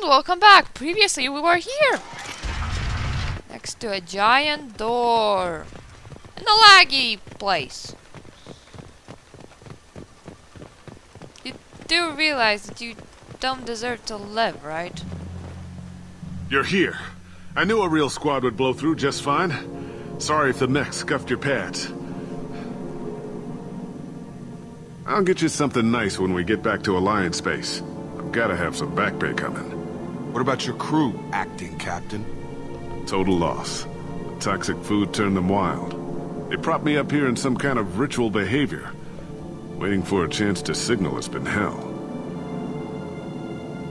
And welcome back. Previously we were here. Next to a giant door. In a laggy place. You do realize that you don't deserve to live, right? You're here. I knew a real squad would blow through just fine. Sorry if the mech scuffed your pads. I'll get you something nice when we get back to Alliance space. I've gotta have some back pay coming. What about your crew, acting captain? Total loss. Toxic food turned them wild. They propped me up here in some kind of ritual behavior. Waiting for a chance to signal has been hell.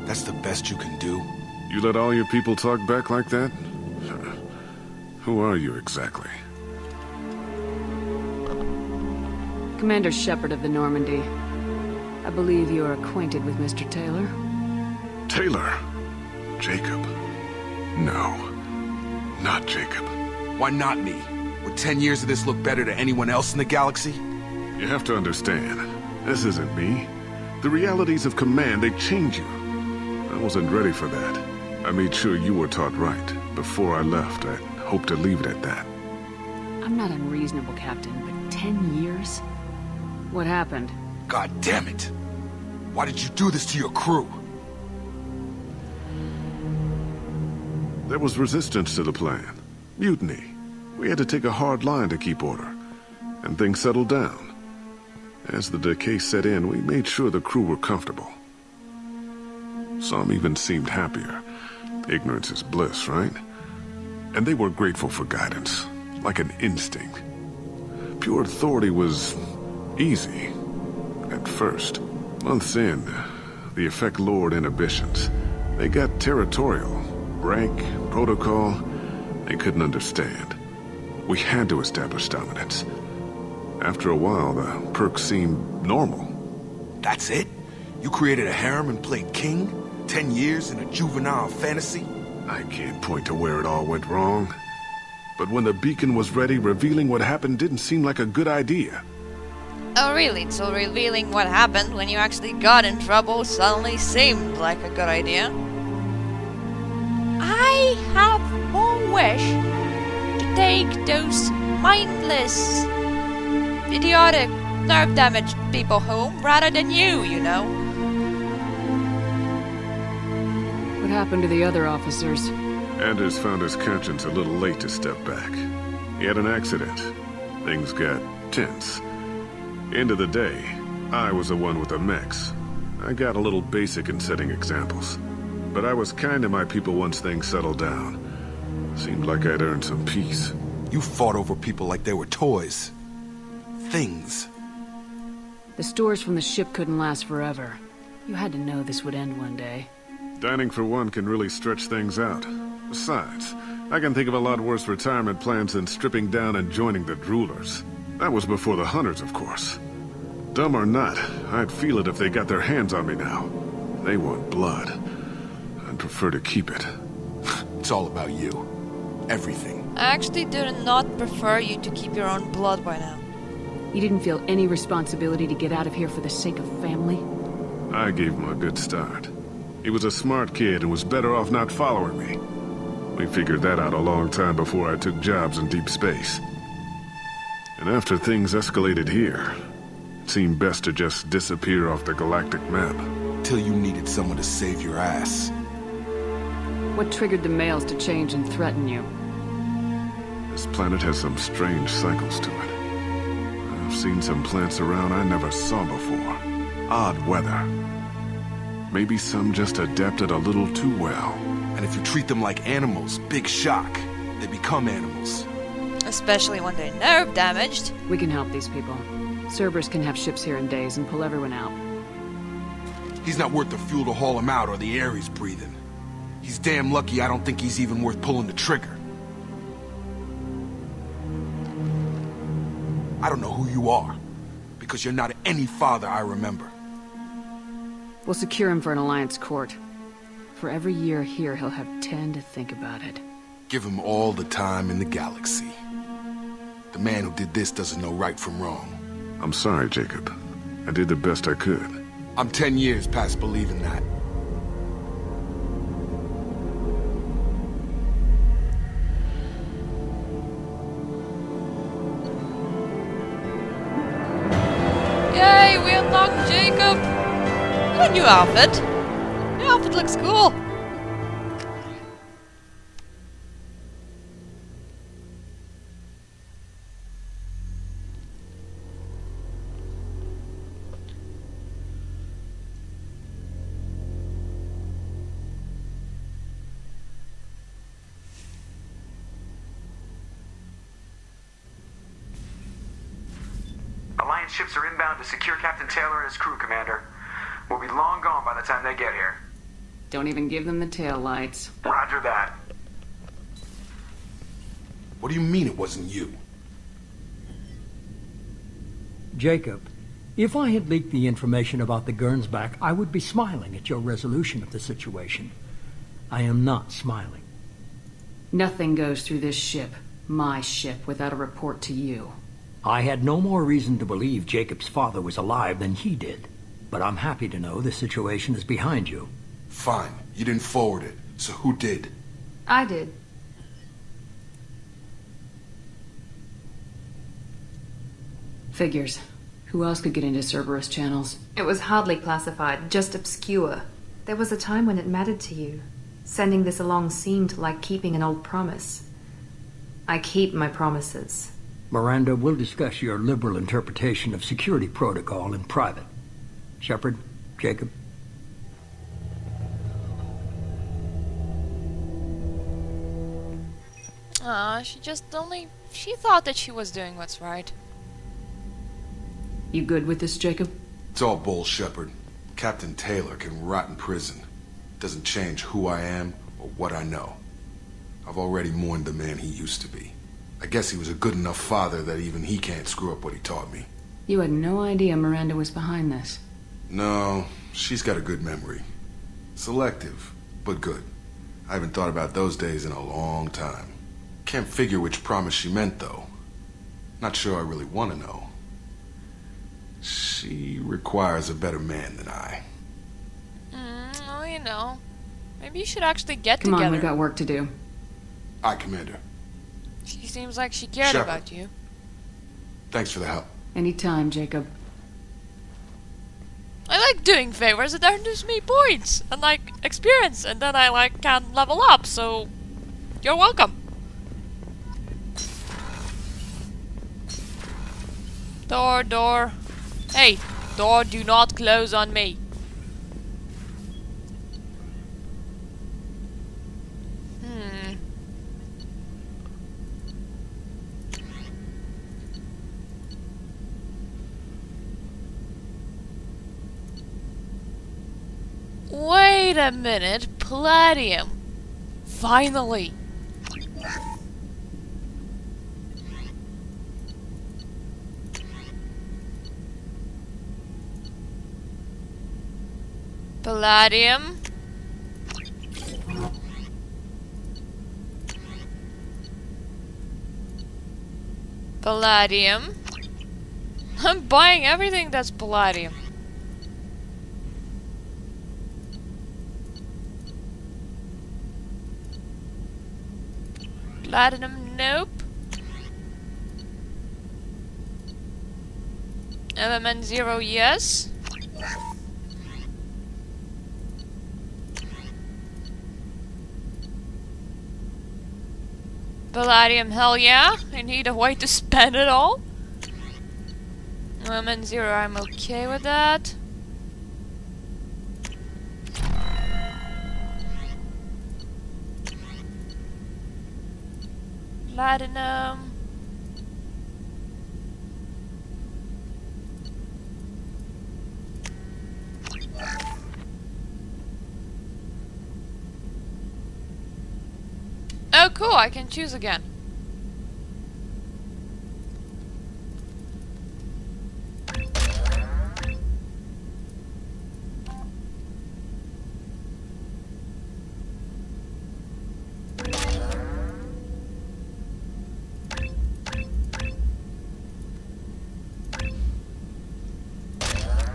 That's the best you can do? You let all your people talk back like that? Who are you exactly? Commander Shepard of the Normandy. I believe you are acquainted with Mr. Taylor. Taylor? Jacob? No. Not Jacob. Why not me? Would 10 years of this look better to anyone else in the galaxy? You have to understand, this isn't me. The realities of command, they change you. I wasn't ready for that. I made sure you were taught right. Before I left, I hoped to leave it at that. I'm not unreasonable, Captain, but 10 years? What happened? God damn it! Why did you do this to your crew? There was resistance to the plan. Mutiny. We had to take a hard line to keep order. And things settled down. As the decay set in, we made sure the crew were comfortable. Some even seemed happier. Ignorance is bliss, right? And they were grateful for guidance, like an instinct. Pure authority was easy, at first. Months in, the effect lowered inhibitions. They got territorial. Rank, protocol, they couldn't understand. We had to establish dominance. After a while, the perks seemed normal. That's it? You created a harem and played king? 10 years in a juvenile fantasy? I can't point to where it all went wrong. But when the beacon was ready, revealing what happened didn't seem like a good idea. Oh really? So revealing what happened when you actually got in trouble suddenly seemed like a good idea? I have more wish to take those mindless, idiotic, nerve-damaged people home rather than you know? What happened to the other officers? Anders found his conscience a little late to step back. He had an accident. Things got tense. End of the day, I was the one with the mechs. I got a little basic in setting examples. But I was kind to my people once things settled down. Seemed like I'd earned some peace. You fought over people like they were toys. Things. The stores from the ship couldn't last forever. You had to know this would end one day. Dining for one can really stretch things out. Besides, I can think of a lot worse retirement plans than stripping down and joining the droolers. That was before the hunters, of course. Dumb or not, I'd feel it if they got their hands on me now. They want blood. I'd prefer to keep it. It's all about you. Everything. I actually do not prefer you to keep your own blood by now. You didn't feel any responsibility to get out of here for the sake of family? I gave him a good start. He was a smart kid and was better off not following me. We figured that out a long time before I took jobs in deep space. And after things escalated here, it seemed best to just disappear off the galactic map. Till you needed someone to save your ass. What triggered the males to change and threaten you? This planet has some strange cycles to it. I've seen some plants around I never saw before. Odd weather. Maybe some just adapted a little too well. And if you treat them like animals, big shock. They become animals. Especially when they're nerve damaged. We can help these people. Cerberus can have ships here in days and pull everyone out. He's not worth the fuel to haul him out or the air he's breathing. He's damn lucky I don't think he's even worth pulling the trigger. I don't know who you are, because you're not any father I remember. We'll secure him for an Alliance court. For every year here, he'll have 10 to think about it. Give him all the time in the galaxy. The man who did this doesn't know right from wrong. I'm sorry, Jacob. I did the best I could. I'm 10 years past believing that. new outfit. Your outfit looks cool. Alliance ships are inbound to secure Captain Taylor and his crew, Commander. We'll be long gone by the time they get here. Don't even give them the tail lights. Roger that. What do you mean it wasn't you? Jacob, if I had leaked the information about the Gernsback, I would be smiling at your resolution of the situation. I am not smiling. Nothing goes through this ship, my ship, without a report to you. I had no more reason to believe Jacob's father was alive than he did. But I'm happy to know the situation is behind you. Fine. You didn't forward it. So who did? I did. Figures. Who else could get into Cerberus channels? It was hardly classified, just obscure. There was a time when it mattered to you. Sending this along seemed like keeping an old promise. I keep my promises. Miranda, we'll discuss your liberal interpretation of security protocol in private. Shepard, Jacob. She thought that she was doing what's right. You good with this, Jacob? It's all bull, Shepard. Captain Taylor can rot in prison. Doesn't change who I am or what I know. I've already mourned the man he used to be. I guess he was a good enough father that even he can't screw up what he taught me. You had no idea Miranda was behind this. No, she's got a good memory. Selective, but good. I haven't thought about those days in a long time. Can't figure which promise she meant, though. Not sure I really want to know. She requires a better man than I. Well, you know. Maybe you should actually get Come together. on, we got work to do. Aye, Commander. She seems like she cared Shepard. about you. Thanks for the help. Anytime, Jacob. I like doing favors. It earns me points and like experience, and then I can level up. So you're welcome. Door. Hey, door, do not close on me. Wait a minute, Palladium. Finally. Palladium. Palladium. I'm buying everything that's palladium. Platinum, nope. Element 0, yes. Palladium, hell yeah. I need a way to spend it all. Element 0, I'm okay with that. Platinum. Oh cool, I can choose again.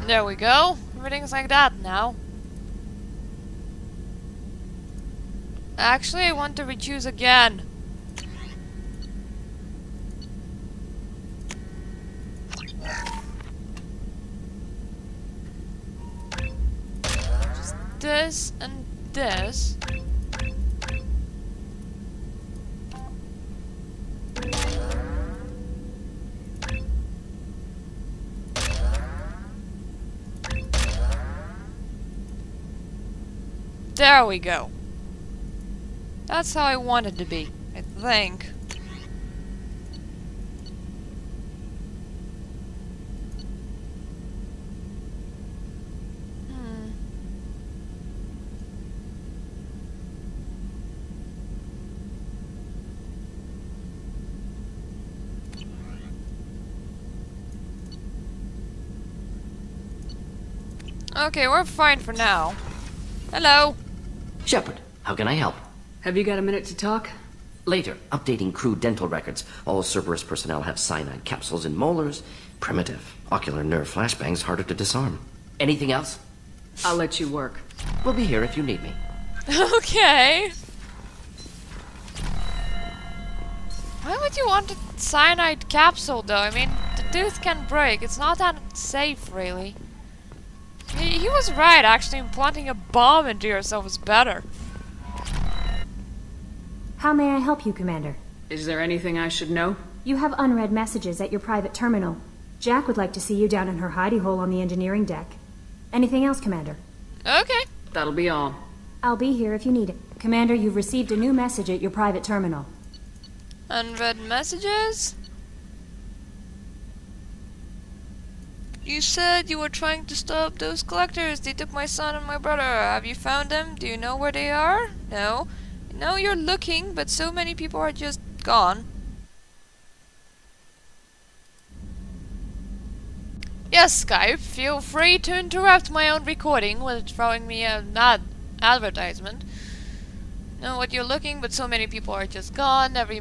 There we go. Everything's like that now. Actually, I want to re-choose again. this and this. There we go. That's how I want it to be, I think. Okay, we're fine for now. Hello. Shepard, how can I help? Have you got a minute to talk? Later, updating crew dental records. All Cerberus personnel have cyanide capsules in molars. Primitive. Ocular nerve flashbangs harder to disarm. Anything else? I'll let you work. We'll be here if you need me. Okay. Why would you want a cyanide capsule though? I mean, the tooth can break. It's not that safe, really. He was right, actually. Implanting a bomb into yourself is better. How may I help you, Commander? Is there anything I should know? You have unread messages at your private terminal. Jack would like to see you down in her hidey hole on the engineering deck. Anything else, Commander? Okay. That'll be all. I'll be here if you need it. Commander, you've received a new message at your private terminal. Unread messages? You said you were trying to stop those collectors. They took my son and my brother. Have you found them? Do you know where they are? No. I know you're looking, but so many people are just gone. Yes, Skype. Feel free to interrupt my own recording with throwing me an advertisement. Know what you're looking, but so many people are just gone. Every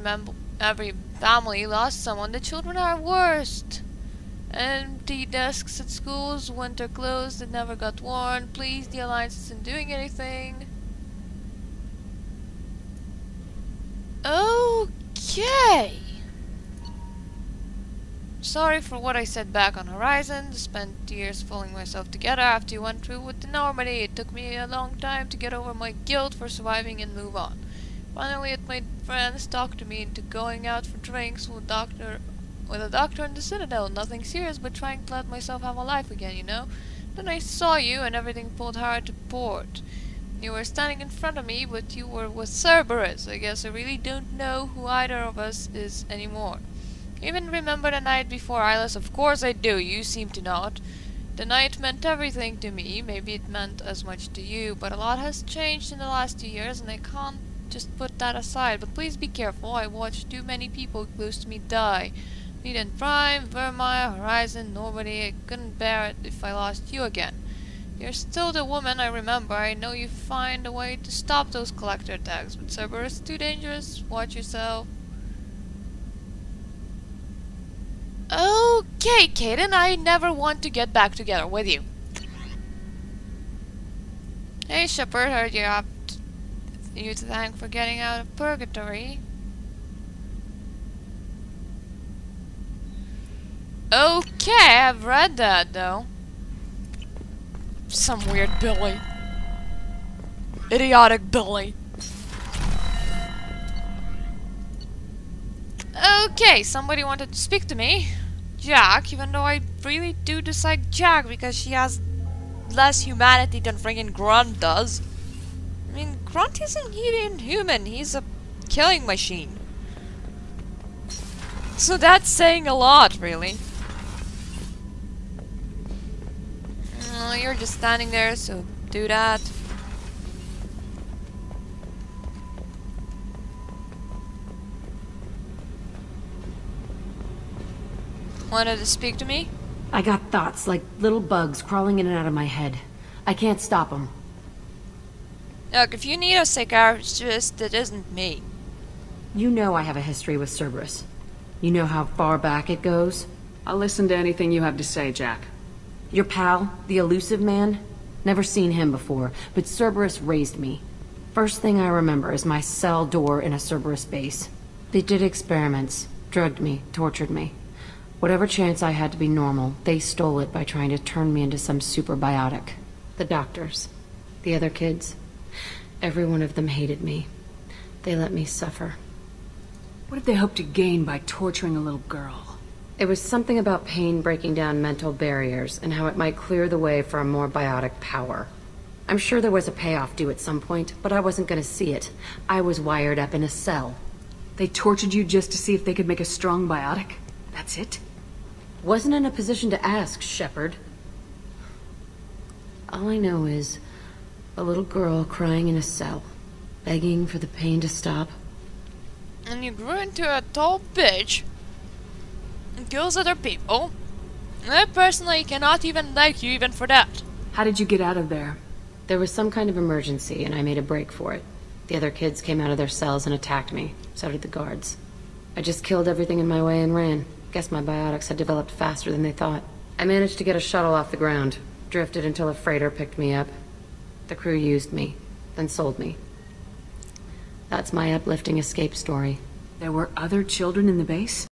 family lost someone. The children are worst. Empty desks at schools, winter clothes that never got worn. Please, the Alliance isn't doing anything. Okay. Sorry for what I said back on Horizon. Spent years pulling myself together after you went through with the Normandy. It took me a long time to get over my guilt for surviving and move on. Finally, it made friends talk to me into going out for drinks with a doctor in the Citadel. Nothing serious, but trying to let myself have a life again, you know? Then I saw you and everything pulled hard to port. You were standing in front of me, but you were with Cerberus. I guess I really don't know who either of us is anymore. Even remember the night before Eyeless? Of course I do, you seem to not. The night meant everything to me. Maybe it meant as much to you, but a lot has changed in the last 2 years and I can't just put that aside. But please be careful, I watched too many people close to me die. Eden Prime, Vermeer, Horizon, nobody. I couldn't bear it if I lost you again. You're still the woman I remember. I know you find a way to stop those collector attacks, but Cerberus is too dangerous. Watch yourself. Okay, Kaden, I never want to get back together with you. Hey, Shepard, heard you have you to thank for getting out of purgatory. Okay, I've read that though. Some weird Billy. Idiotic Billy. Okay, somebody wanted to speak to me. Jack, even though I really do dislike Jack because she has less humanity than friggin' Grunt does. I mean, Grunt isn't even human, he's a killing machine. So that's saying a lot, really. You're just standing there, so do that. Wanted to speak to me? I got thoughts like little bugs crawling in and out of my head. I can't stop them. Look, if you need a psychiatrist, it isn't me. You know I have a history with Cerberus. You know how far back it goes? I'll listen to anything you have to say, Jack. Your pal, the elusive man? Never seen him before, but Cerberus raised me. First thing I remember is my cell door in a Cerberus base. They did experiments, drugged me, tortured me. Whatever chance I had to be normal, they stole it by trying to turn me into some super biotic. The doctors. The other kids. Every one of them hated me. They let me suffer. What did they hope to gain by torturing a little girl? It was something about pain breaking down mental barriers and how it might clear the way for a more biotic power. I'm sure there was a payoff due at some point, but I wasn't going to see it. I was wired up in a cell. They tortured you just to see if they could make a strong biotic? That's it? Wasn't in a position to ask, Shepard. All I know is a little girl crying in a cell, begging for the pain to stop. And you grew into a tall bitch and kills other people. And I personally cannot even like you even for that. How did you get out of there? There was some kind of emergency, and I made a break for it. The other kids came out of their cells and attacked me. So did the guards. I just killed everything in my way and ran. Guess my biotics had developed faster than they thought. I managed to get a shuttle off the ground. Drifted until a freighter picked me up. The crew used me, then sold me. That's my uplifting escape story. There were other children in the base?